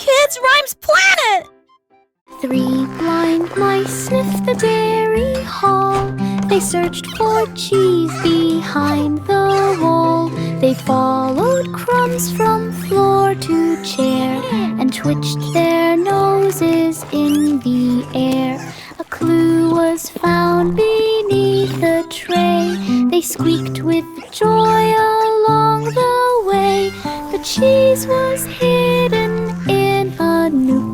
Kids Rhymes Planet! 3 blind mice sniffed the dairy hall. They searched for cheese behind the wall. They followed crumbs from floor to chair and twitched their noses in the air. A clue was found beneath the tray. They squeaked with joy along the way. The cheese was hidden in a nook.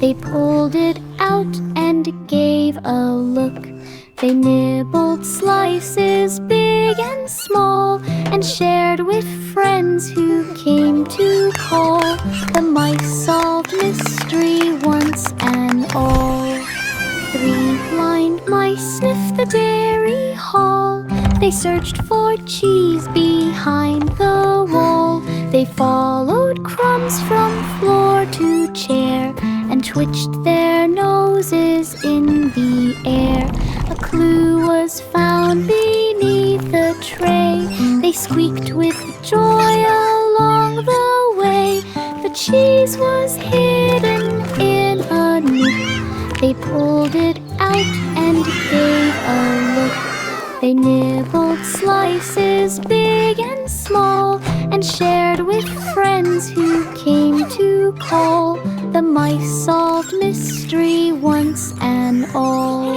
They pulled it out and gave a look. They nibbled slices big and small and shared with friends who came to call. The mice solved mystery once and all. 3 blind mice sniffed the dairy hall. They searched for cheese behind the wall. They followed crumbs from floor to chair and twitched their noses in the air. A clue was found beneath the tray. They squeaked with joy along the way. The cheese was hidden in a nook. They pulled it out and gave a look. They nibbled slices big and small and shared with friends who came to call. The mice solved mystery once and all.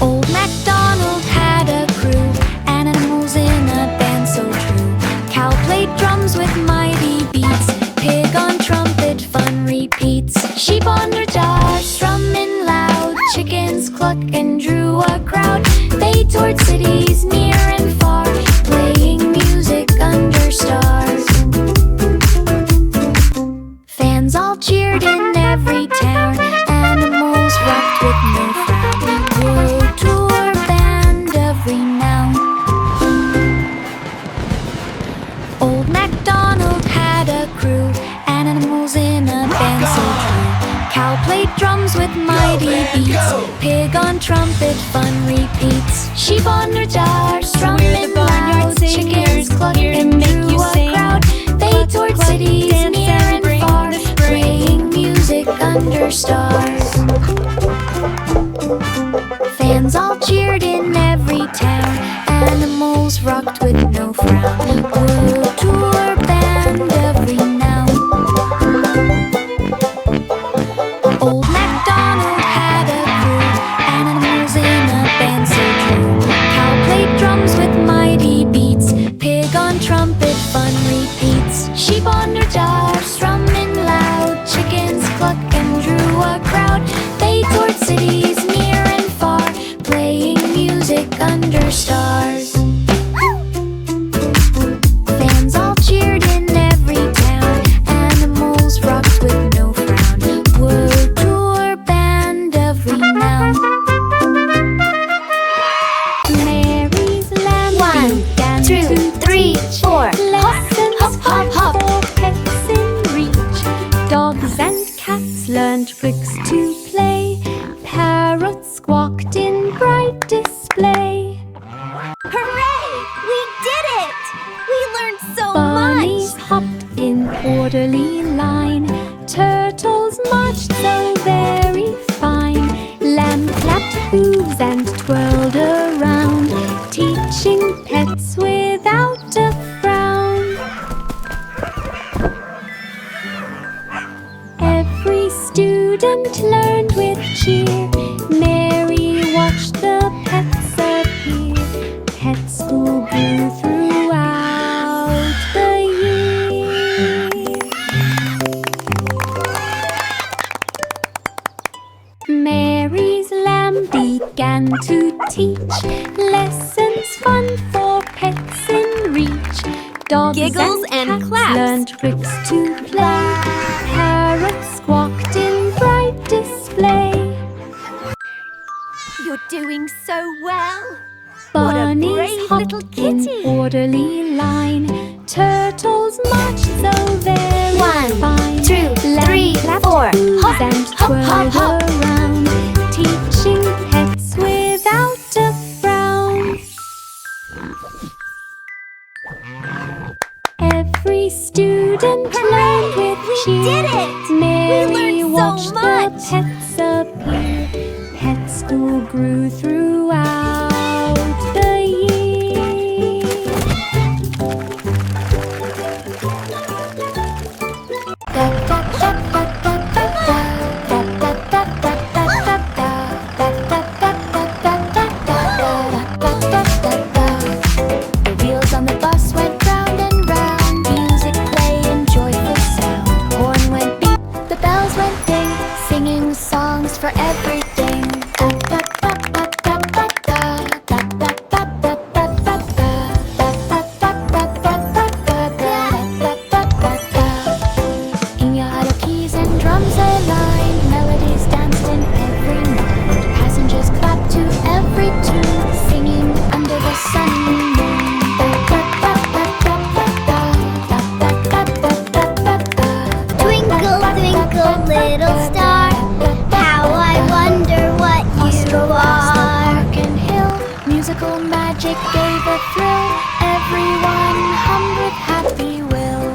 Old MacDonald had a crew, animals in a band so true. Cow played drums with mighty beats, pig on trumpet, fun repeats. Sheep on their jars, strumming loud, chickens cluck and drew a crowd. They toured cities near and far, playing music under stars. Fans all cheered in every town, animals rocked with no frown. World tour band of renown. Old MacDonald had a crew, animals in a band so true. Cow played drums with mighty beats, pig on trumpet, fun repeats. Sheep on their jars, strumming loud, chickens cluck and drew a crowd. They toured cities near and far, playing music under stars. Fans all cheered in every town, animals rocked with no frown. World tour band of renown. Old MacDonald had a crew, animals in a band so true. Cow played drums with mighty beats, pig on trumpet, fun repeats. Sheep on their jars, strumming loud, chickens cluck and drew a crowd. They toured cities near and far, playing music under stars. Fans all cheered in every town, animals rocked with no frown. World tour band of renown. Mary's lamb 1, began 2, to 3, 4. lessons Hop, hop, hop. for pets in reach. Dogs and cats learned tricks to play. Parrots squawked in bright display. Hooray! We did it! We learned so Bunnies much! hopped in orderly line. Turtles marched so very fine. Lamb clapped hooves and twirled around, teaching pets without a frown. Every student learned with cheer. Mary watched the pets appear. Pet school grew throughout the year. Mary's lamb began to teach lessons fun for pets in reach. Dogs Giggles and cats claps. learned tricks to play. Parrots squawked in bright display. You're doing so well! What a Bunnies brave little hopped in kitty. orderly line. Turtles marched so very 1, fine. 2, 3, 4. Hop, And hop, hop, twirled hop. around, teaching pets without a frown. Every student learned with We cheer. did it! grew throughout the year. The wheels on the bus went round and round, music playing joyful sound. Horn went beep, the bells went ding, singing songs for everything. Inga keys and drums aligned, melodies danced in every mind. Passengers clapped to every tune, singing under the sunny moon. Twinkle, twinkle, little star, how I wonder what you are. Park and hill, musical magic gave a thrill. Everyone hummed with happy will.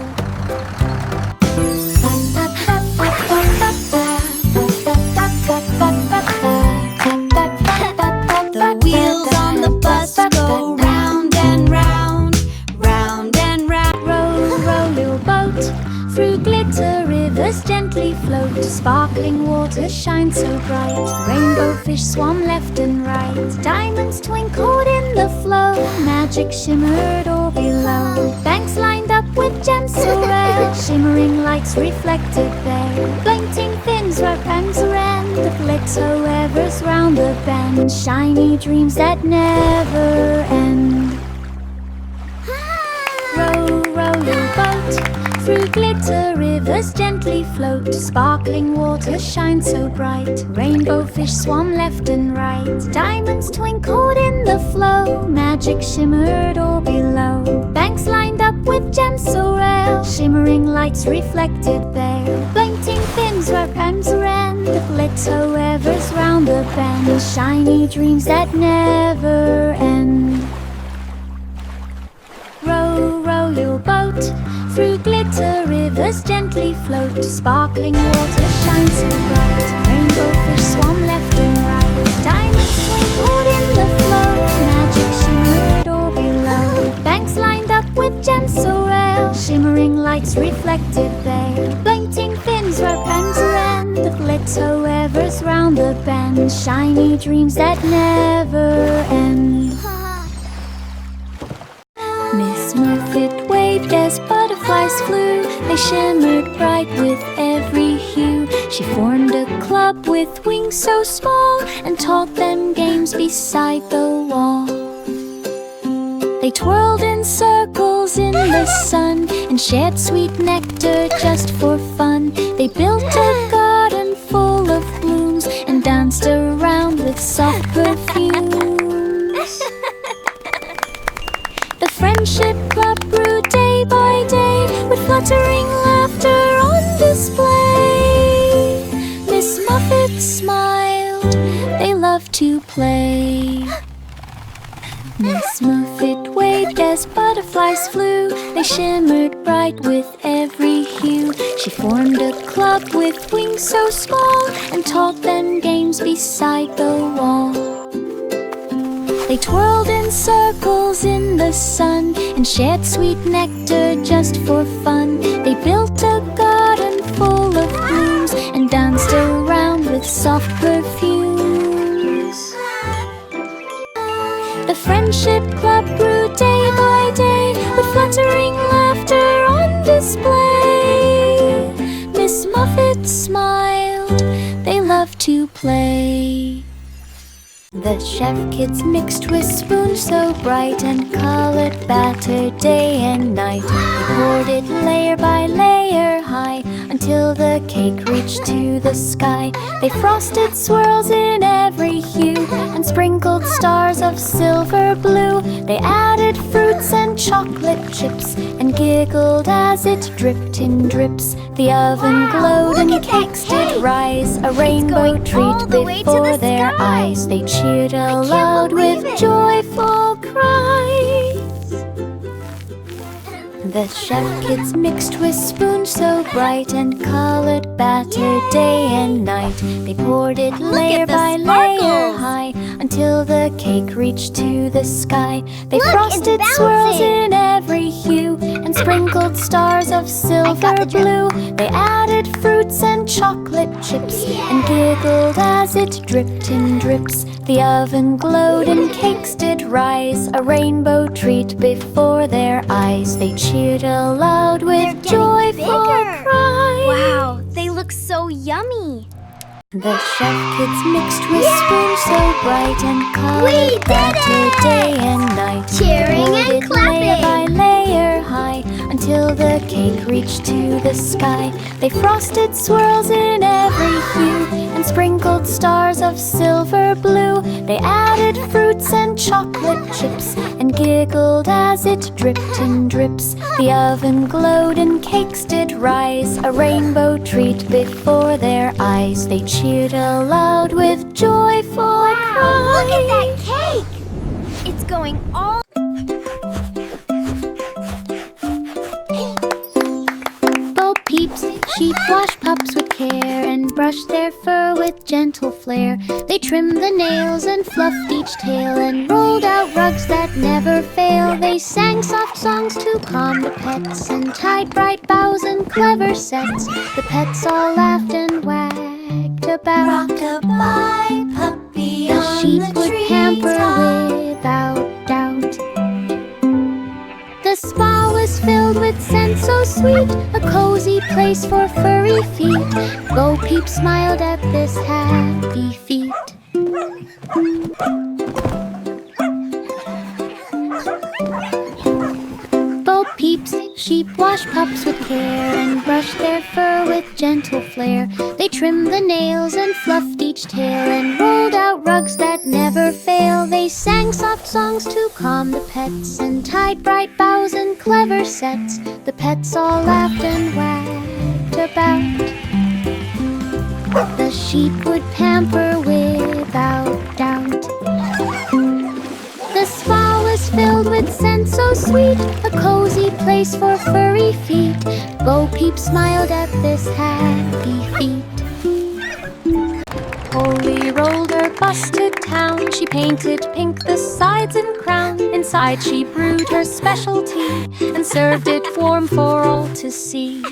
The wheels on the bus go round and round, round and round. Row, row, little boat, through glitter rivers gently float. Sparkling water shines so bright, rainbow fish swam left and right. Diamonds twinkled in the flow, magic shimmered all below. Banks lined up with gems so rare, shimmering lights reflected there. Blinking fins where pens ran, the glitter wevers round the bend. Shiny dreams that never end. Row, row, little boat, through glitter rivers gently float. Sparkling water shines so bright, rainbow fish swam left and right. Diamonds twinkled in the flow, magic shimmered all below. Banks lined up with gems so rare, shimmering lights reflected there. Blinking fins where pens ran, the glitter wevers round the bend. Shiny dreams that never end. Row, row, little boat, through glitter rivers gently float. Sparkling water shines so bright, rainbow fish swam left and right. Diamonds twinkled in the flow, magic shimmered all below. Banks lined up with gems so rare, shimmering lights reflected there. Blinking fins where pens ran, the glitter wevers round the bend. Shiny dreams that never end. Miss Muffet waved as butterflies flew. They shimmered bright with every hue. She formed a club with wings so small and taught them games beside the wall. They twirled in circles in the sun and shared sweet nectar just for fun. They built a garden full of blooms and danced around with soft perfumes. The Friendship Club grew day by day with fluttering laughter on display. Miss Muffet smiled, they loved to play. Miss Muffet waved as butterflies flew. They shimmered bright with every hue. She formed a club with wings so small and taught them games beside the wall. They twirled in circles in the sun and shared sweet nectar just for fun. They built a garden full of blooms and danced around with soft perfumes. The Friendship Club grew day by day with fluttering laughter on display. Miss Muffet smiled, they loved to play. The chef kids mixed with spoons so bright and colored batter day and night. They poured it layer by layer high until the cake reached to the sky. They frosted swirls in every hue and sprinkled stars of silver blue. They added fruits and chocolate chips and giggled as it dripped in drips. The oven glowed and cakes did rise, a rainbow treat before their eyes. They cheered aloud with joyful cries. The chef kids mixed with spoons so bright and colored batter day and night. They poured it layer by layer high until the cake reached to the sky. They frosted swirls in every hue and sprinkled stars of silver blue. They added fruits and chocolate chips and giggled as it dripped in drips. The oven glowed and cakes did rise, a rainbow treat before their eyes. They cheered aloud with joyful cries. Wow, they look so yummy. The chef kids mixed with spoons so bright and colored batter day and night. Cheering Poured and it layer by clapping. layer high until the cake reached to the sky. They frosted swirls in every hue and sprinkled stars of silver blue. They added fruits and chocolate chips and giggled as it dripped in drips. The oven glowed and cakes did rise, a rainbow treat before their eyes. They cheered aloud with joyful cries. Look at that cake! It's going all... Bo Peeps, sheep wash pups with care and brush their fur with gentle flair. They trimmed the nails and fluffed each tail and rolled out rugs that never fail. They sang soft songs to calm the pets and tied bright bows and clever sets. The pets all laughed and wagged about. Rock-a-bye puppy The on sheep the would tree pamper top. without doubt. The spa was filled with scent so sweet, a cozy place for furry feet. Bo Peep smiled at this happy feat. Bo Peeps, sheep wash pups with care and brush their fur with gentle flair. They trimmed the nails and fluffed each tail and rolled out rugs that never fail. They sang soft songs to calm the pets and tied bright bows and clever sets. The pets all laughed and wagged about. The sheep would pamper without doubt. The spa was filled with scent so sweet, a cozy place for furry feet. Bo Peep smiled at this happy feat. Polly rolled her bus to town. She painted pink the sides and crown. Inside she brewed her specialty and served it warm for all to see.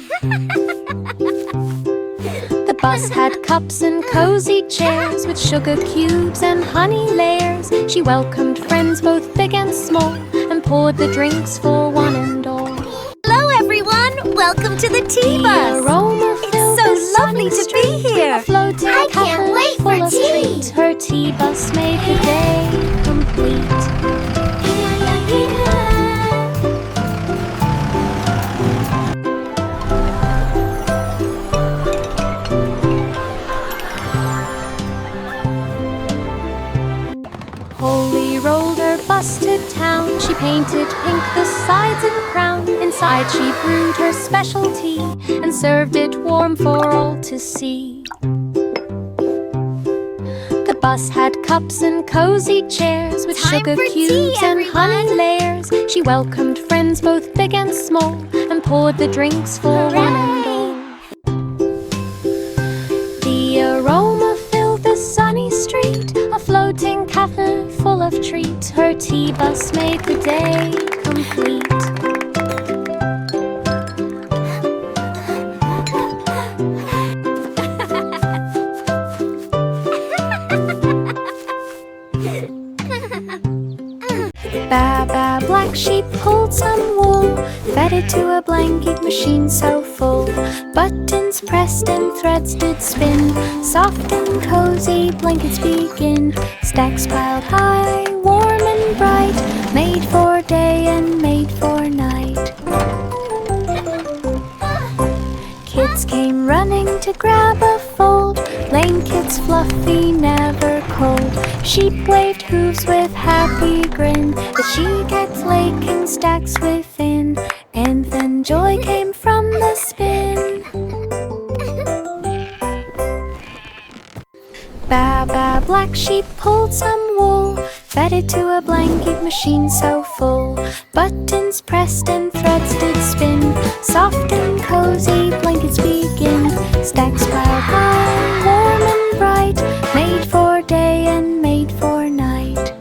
The bus had cups and cozy chairs with sugar cubes and honey layers. She welcomed friends both big and small and poured the drinks for one and all. Hello, everyone! Welcome to the tea The bus! aroma filled so the lovely sunny to be street. here. A floating I can't kettle wait for full of tea. treats. Her tea bus made the day complete. Polly rolled her bus to town. She painted pink the sides and crown. Inside she brewed her specialty and served it warm for all to see. The bus had cups and cozy chairs with Time sugar for tea, cubes and honey everyone. layers. She welcomed friends both big and small and poured the drinks for one and all. The aroma filled the sunny street, a floating cafe full of treats. Her tea bus made the day complete. Ba-ba, black sheep pulled some wool, fed it to a blanket machine so full. Buttons pressed and threads did spin, soft and cozy blankets begin. Stacks piled high, warm and bright, made for day and made for night. Kids came running to grab a fold, blankets fluffy, never cold. Sheep waved hooves with happy grin, the she-cats lake in stacks within, and then joy came from the spin. Ba-ba, black sheep pulled some wool, fed it to a blanket machine so full. Buttons pressed and threads did spin. Soft and cozy blankets begin. Stacks piled high, warm and bright, made for day and made for night.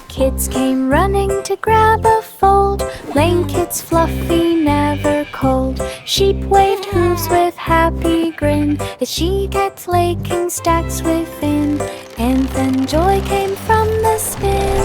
Kids came running to grab a fold. Blankets fluffy, never cold. Sheep waved hooves with happy grin. The she-cat flaking stacks within. And then joy came from the spin.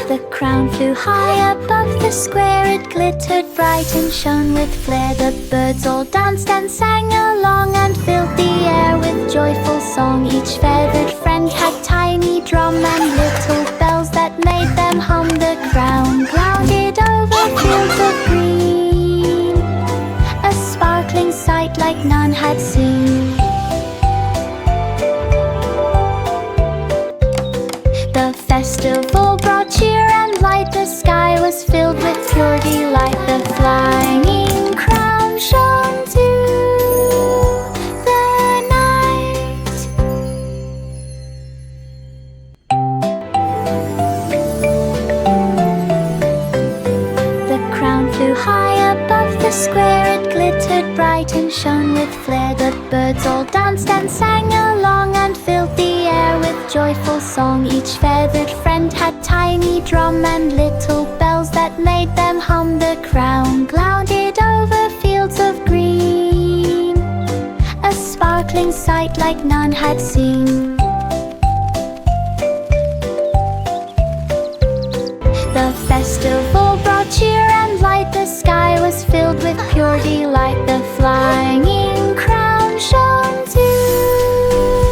The crown flew high above the square. It glittered bright and shone with flair. The birds all danced and sang along and filled the air with joyful song. Each feathered friend had tiny drum and little bells that made them hum. The crown clouded over fields of green, a sparkling sight like none had seen. The festival brought cheer and light. The sky was filled with pure delight. The flying crown shone through the night. The crown flew high above the square. It glittered bright and shone with flair. The birds all danced and sang along and filled the air with joyful song. Each feathered friend had tiny drum and little bells that made them hum. The crown clouded over fields of green, a sparkling sight like none had seen. The festival brought cheer and light. The sky was filled with pure delight. The flying crown shone through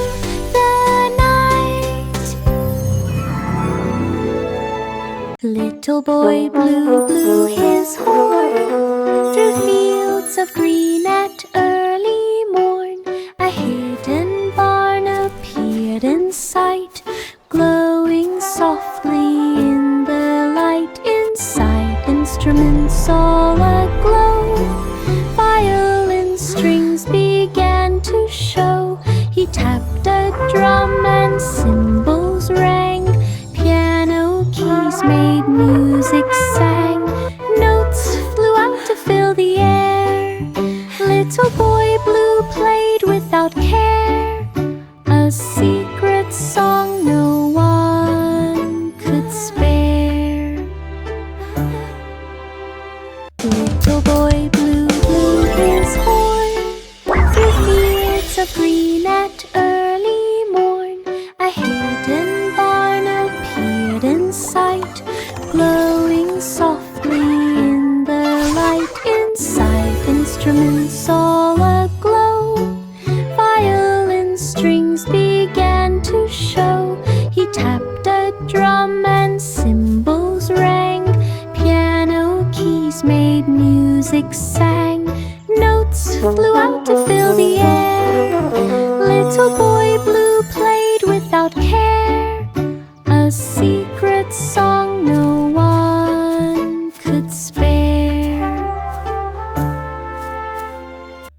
the night. Little boy blue blew his horn through fields of green at early morn. A hidden barn appeared in sight, glowing softly in the light. Inside, instruments all aglow. Violin strings began to show. He tapped a drum and cymbals rang. Piano keys made music sang. Notes flew out to fill the air. Little boy blue played without care, a secret song no one could spare. Little boy blue blew his horn through fields of green at early morn. A hidden barn appeared in sight, glowing softly in the light. Inside, instruments all aglow. Violin strings began to show. He tapped a drum and cymbals rang. Piano keys made music sang. Notes flew out to fill the air. Little boy blue played without care, a secret song no one could spare.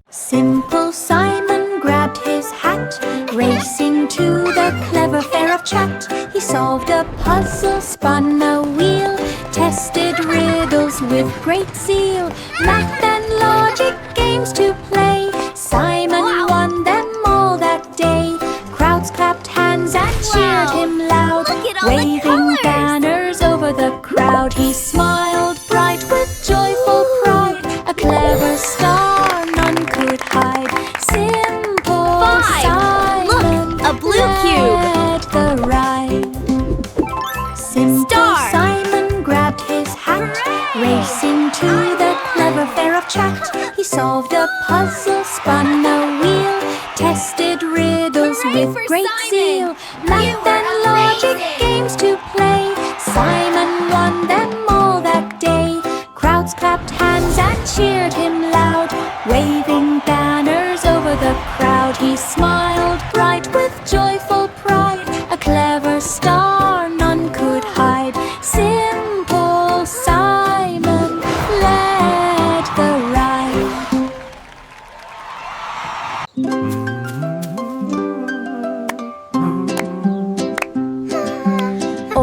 Simple Simon grabbed his hat, racing to the clever fair of chat. He solved a puzzle, spun a wheel, tested riddles with great zeal. Math and logic games to play. Simon won them all that day. Crowds clapped hands and cheered him loud, waving banners over the crowd. He smiled bright with joyful pride, a clever star none could hide. Simple Simon, look, a blue cube. led the ride. Simple Star. Simon grabbed his hat, racing to the clever fair of chat. He solved a puzzle, spun a wheel, tested riddles Hooray with for great Simon! zeal. Math and logic games to play. Simon won them all that day. Crowds clapped hands and cheered him loud, waving banners over the crowd. He smiled bright with joyful pride, a clever star none could hide. Simple Simon led the ride.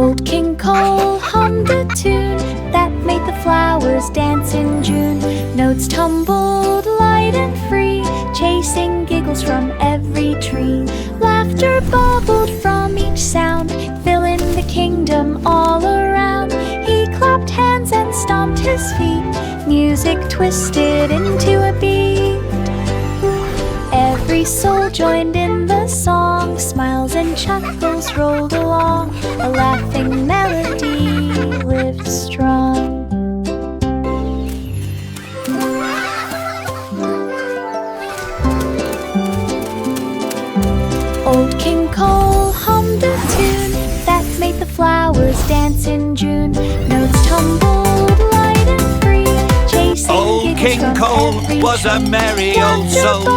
Old King Cole hummed a tune that made the flowers dance in June. Notes tumbled light and free, chasing giggles from every tree. Laughter bubbled from each sound, filling the kingdom all around. He clapped hands and stomped his feet, music twisted into a beat. Every soul joined in the song, smiles and chuckles rolled along. A laughing melody lived strong. Old King Cole hummed a tune that made the flowers dance in June. Notes tumbled light and free, chasing Old King Cole was a merry old soul,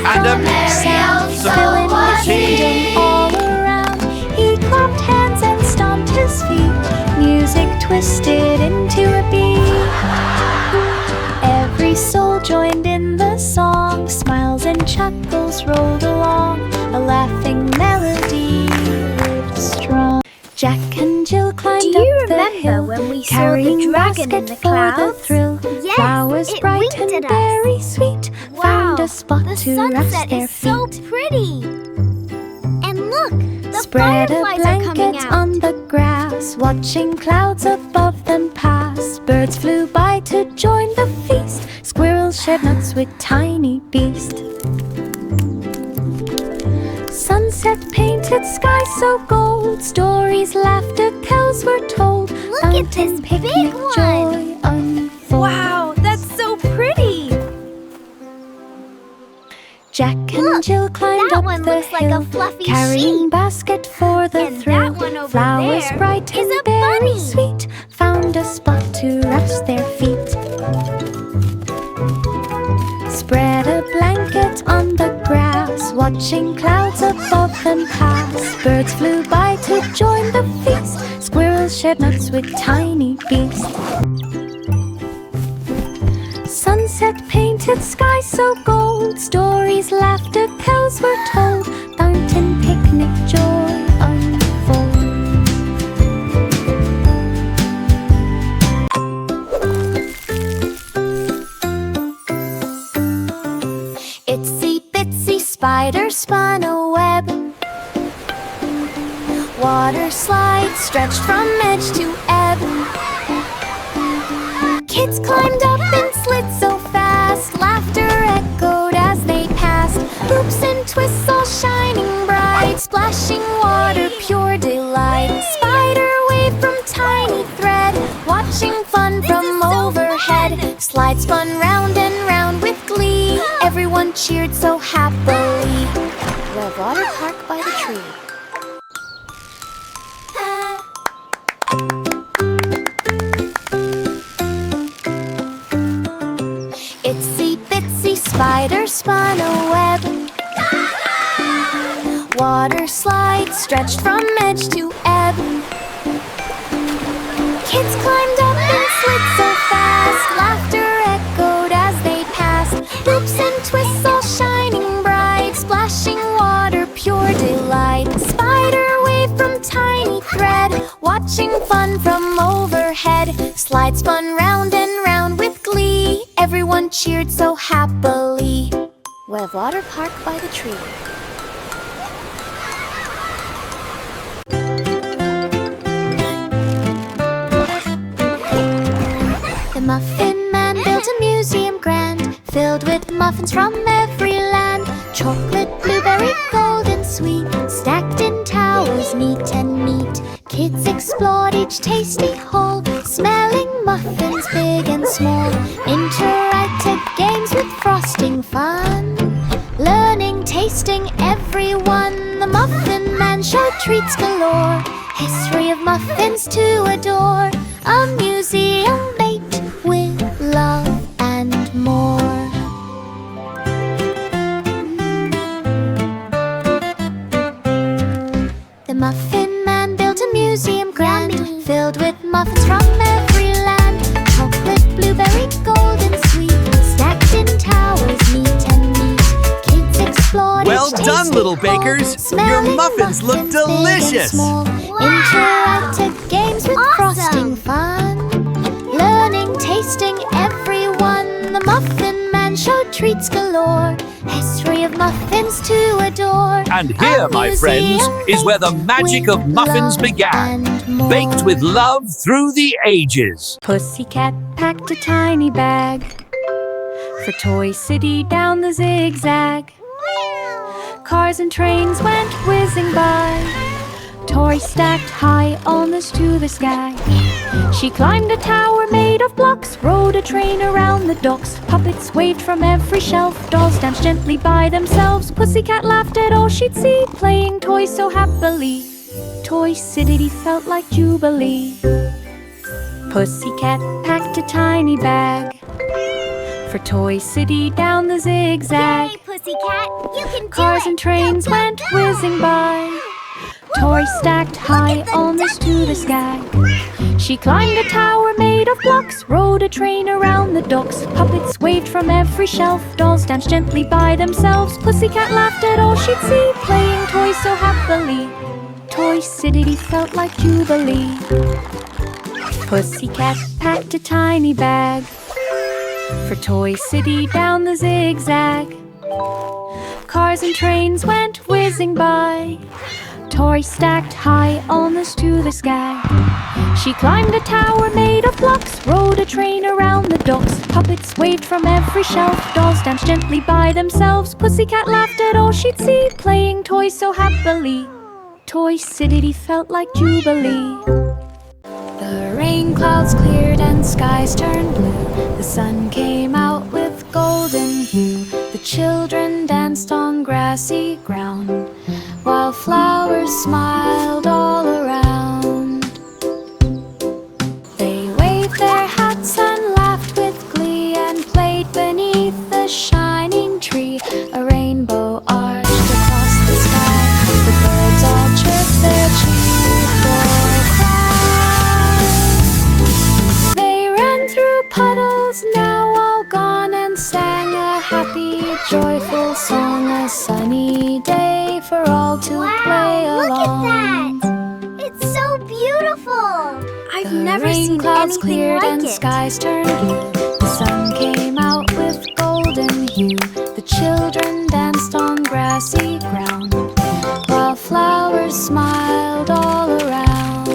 and a merry old soul filling the was kingdom all around. He clapped hands and stomped his feet, music twisted into a beat. Every soul joined in the song, smiles and chuckles rolled along. A laughing melody lived strong. Jack and Jill climbed Do you up the remember hill, when we saw the carrying dragon in basket the for the clouds? thrill. Yes, Flowers it bright winked and at us. very sweet, found a spot the to rest sunset their is so feet. pretty. And look, the Spread a fireflies are coming blanket out. on the grass, watching clouds above them pass. Birds flew by to join the feast, squirrels shared nuts with tiny beast. Sunset painted sky so gold, stories, laughter, tales were told. Look at Fountain, this picnic, big one. joy unfold. Wow, that's so pretty. Jack and Look, Jill climbed that up one the looks like hill, a fluffy carrying sheep. basket for the And thrill. that one over Flowers there bright is and a very bunny. sweet, found a spot to rest their feet. Spread a blanket on the grass, watching clouds above them pass. Birds flew by to join the feast, squirrels shared nuts with tiny beast. Sunset painted sky so gold, stories, laughter, tales were told. Fountain, picnic, joy unfold. Itsy bitsy spider spun a web. Water slides stretched from edge to ebb. Kids climbed up and slid so fast, laughter echoed as they passed. Hoops and twists all shining bright, splashing water, pure delight. Spider wave from tiny thread, watching fun from overhead. Slide spun round and round with glee, everyone cheered so happily. The water park by the tree. Itsy bitsy spider spun a web. Water slides stretched from edge to ebb. Kids climbed up and slid so fast, laughter echoed as they passed. Hoops and twists all shining bright, splashing water, pure delight. Spider wave from tiny thread, watching fun from overhead. Slide spun round and round with glee, everyone cheered so happily. Web water park by the tree. The Muffin Man built a museum grand, filled with muffins from every land. Chocolate, blueberry, gold and sweet, stacked in towers neat and neat. Kids explored each tasty hall, smelling muffins big and small. Interactive games with frosting fun, learning, tasting, everyone. The Muffin Man showed treats galore, history of muffins to adore. A museum baked with love and more. The Muffin Man built a museum grand, filled with muffins from every land. Chocolate, blueberry, gold and sweet, stacked in towers neat and neat. Kids explored Well each done, little bakers. Your Smelling muffins look big and delicious. small. Interactive games with frosting fun. Learning, tasting, everyone. The Muffin Man showed treats galore. History of muffins to adore. And here, A my friends, museum is where the magic with of muffins love began. and more. Baked with love through the ages. Pussycat packed a tiny bag for Toy City down the zigzag. Cars and trains went whizzing by. Toys stacked high almost to the sky. She climbed a tower made of blocks, rode a train around the docks. Puppets waved from every shelf, dolls danced gently by themselves. Pussycat laughed at all she'd see, playing toys so happily. Toy City felt like jubilee. Pussycat packed a tiny bag for Toy City down the zigzag. Yay, Pussycat! You can do Cars it! and trains Go, go, went go! whizzing by. Toys stacked high almost to the sky. She climbed a tower made of blocks, rode a train around the docks. Puppets waved from every shelf, dolls danced gently by themselves. Pussycat laughed at all she'd see, playing toys so happily. Toy City felt like jubilee. Pussycat packed a tiny bag for Toy City down the zigzag. Cars and trains went whizzing by. Toys stacked high almost to the sky. She climbed a tower made of blocks, rode a train around the docks. Puppets waved from every shelf, dolls danced gently by themselves. Pussycat laughed at all she'd see, playing toys so happily. Toy City felt like jubilee. The rain clouds cleared and skies turned blue. The sun came out with golden hue. The children danced on grassy ground, while flowers smiled all around. They waved their hats and laughed with glee, and played beneath the shining tree. A rainbow arched across the sky. The birds all chirped their cheerful cry. They ran through puddles, now all gone, and sang a happy, joyful song. A sunny day for all to play Look along. at that! It's so beautiful! I've never Rain seen clouds anything cleared like and it. skies turned blue. The sun came out with golden hue. The children danced on grassy ground, while flowers smiled all around.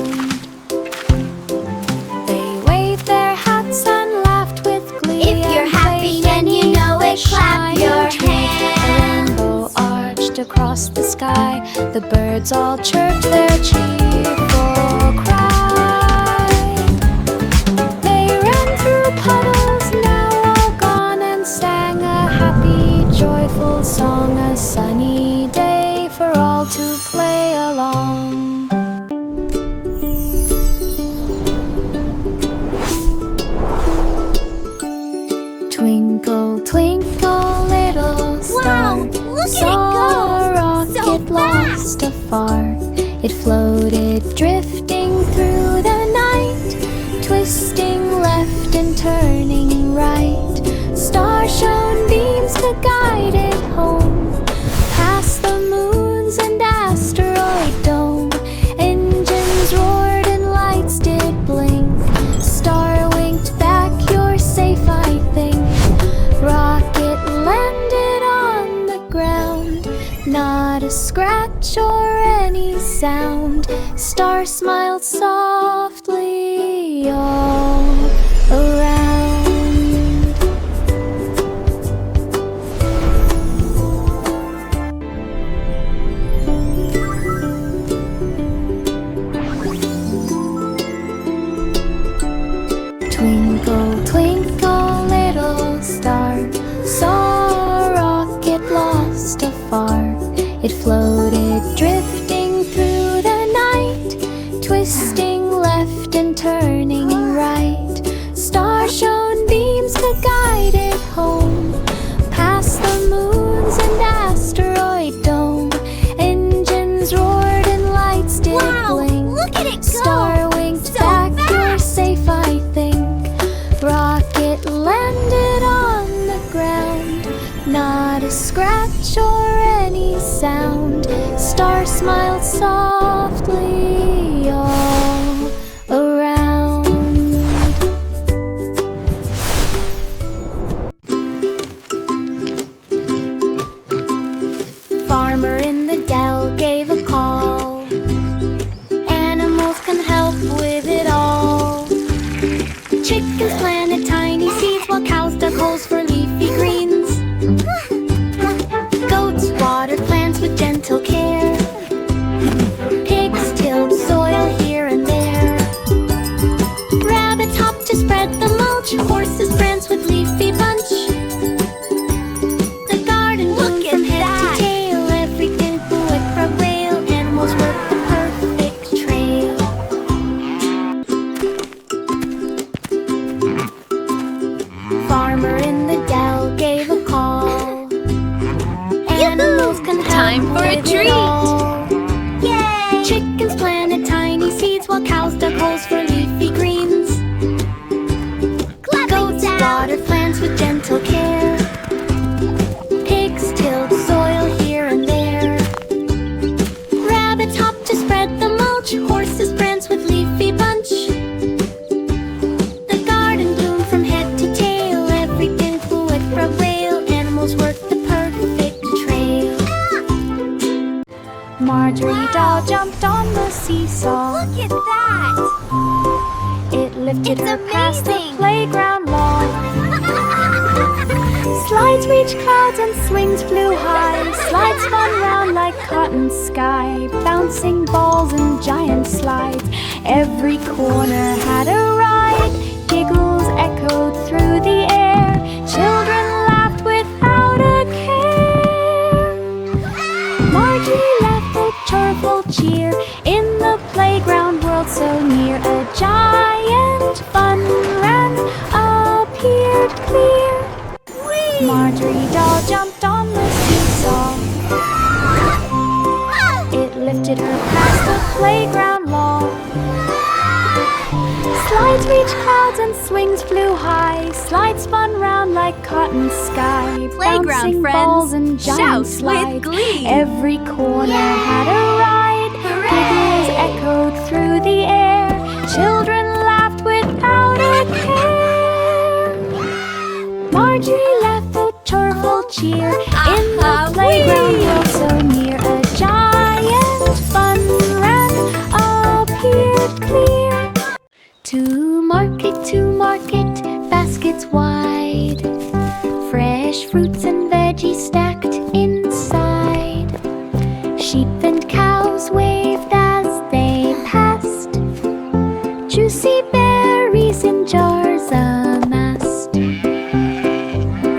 They waved their hats and laughed with glee. If you're and happy played and you know it, beneath the clap your shining tree. A hands. rainbow arched across the sky. The birds all chirped their cheerful cry. They ran through puddles, now all gone, and sang a happy, joyful song. A sunny day for all to play along. Twinkle, twinkle, little star, Wow, look at it saw go! a rocket So lost afar. It floated, drifting through the night, twisting left and turning right. Star shone beams to guide it home, past the moons and asteroid dome. Engines roared and lights did blink. Star winked back, you're safe, I think. Rocket landed on the ground, not a scratch or any sound. Star smiled softly all around. Twinkle, twinkle, little star, saw a rocket lost afar. It floated, drifting through the night, twisting left and turning right. Star shone beams to guide it home, past the moons and asteroid dome. Engines roared and lights did Wow, blink. look at it go! Star winked So back, you're fast! safe, I think. Rocket landed on the ground, not a scratch or any sound. softly all around. Farmer in the dell gave a call. Animals can help with it all. Chickens planted tiny seeds while cows dug holes for leafy greens. Goats watered plants with gentle care. Pigs tilled soil here and there. Rabbits hopped to spread the mulch. Horses pranced with leafy bunch. The garden bloomed from head to tail. Everything flew at a rail. Animals worked the perfect trail. Farmer in the dell gave a call. Animals can help Time for a with it treat. all. Yay! Chickens planted tiny seeds while cows dug holes for leafy greens. Goats watered plants with gentle care. Pigs tilled soil here and there. Rabbits hopped to spread the mulch. Horses pranced with leafy bunch. The garden bloomed from head to tail. Everything flew at a rail. Animals worked the perfect trail. Marjorie doll jumped on the seesaw. Look at that! It lifted It's her past the amazing. playground lawn. Slides reached clouds and swings flew high. Slides spun round like cotton sky. Bouncing balls and giant slides. Every corner had a ride. Giggles echoed through the air. Children laughed without a care. Marjorie left a cheerful cheer in the playground world so near. A giant fun run appeared clear. Marjorie doll jumped on the seesaw. It lifted her past the playground lawn. Slides reached clouds and swings flew high. Slides spun round like cotton sky. Playground Bouncing friends, balls and giant shout with slides. glee. Every corner had a ride. Giggles echoed through the air. Children laughed without a care. Marjorie left a cheerful cheer in the playground world so near. A giant fun run appeared clear. To market, baskets wide. Fresh fruits and veggies stacked inside. Sheep and cows waved as they passed. Juicy berries in jars amassed.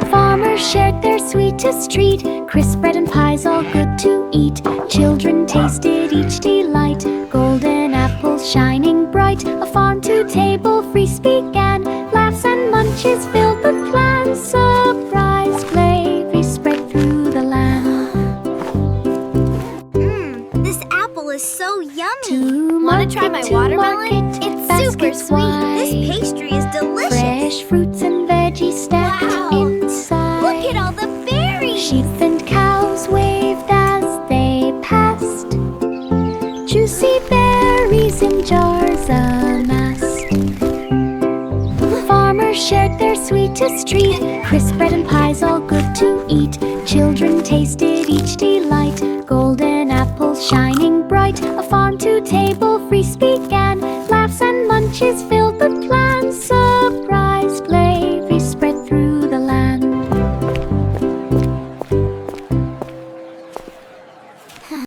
Farmers shared their sweetest treat. Crisp bread and pies all good to eat. Children tasted each delight. Golden apples shining bright. A farm-to-table feast began. Laughs and munches filled the plan. Surprise gravy spread through the land. This apple is so yummy. To Wanna try my market, to watermelon? market, It's super baskets sweet. This wide. pastry is delicious. Fresh fruits and veggies stacked Wow. inside. Look at all the berries. Sheep and cows waved as they passed. Juicy berries in jars amassed. Farmers shared their sweetest treat. Crisp bread and pies all good to eat. Children tasted each delight. Golden apples shining bright. A farm-to-table feast began. Laughs and munches filled the plan. So